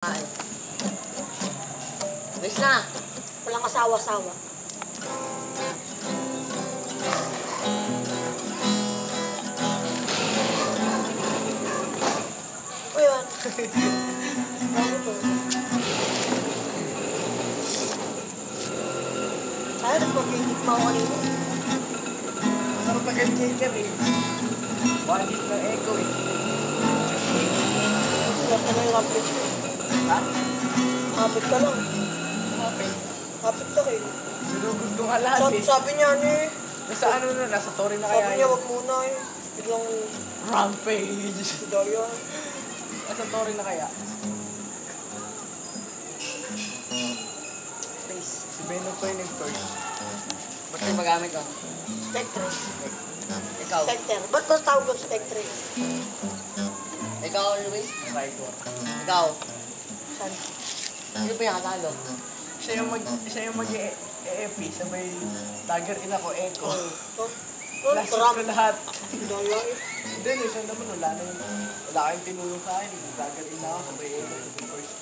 Ay. Bilis na. Walang asawa-sawa. O yun. Bago to. Ay, nagpapigit-ma ako kanina. Sarap na kay Jaker eh. Balik ng echo eh. Swerte na yung kapit ko. Ha? Kapit ka lang. Kapit. Kapit ka kayo. Sinugod ko nga lahat eh. Sabi niya ano eh. Nasa ano na, nasa Torre na Sabi kaya niya yun. wag muna eh. Biglang Rampage. daya. Nasa Torre na kaya. Face. Si Beno pa yung nag-first. Ba't yung magamit ko? Spectre. Ikaw. Spectre. Ba't ba tawag yung Spectre? Ikaw, Luis. Rider. Ikaw. Saan? Sino pa yung katalo? Siya yung mag-e-EP. Siya may dagger in ako, echo. Oh, Last Trump. ko lahat. Daya eh. Hindi, siya naman wala na yun. Wala kayong tinulong sa akin. Dagger in ako, sabay echo. First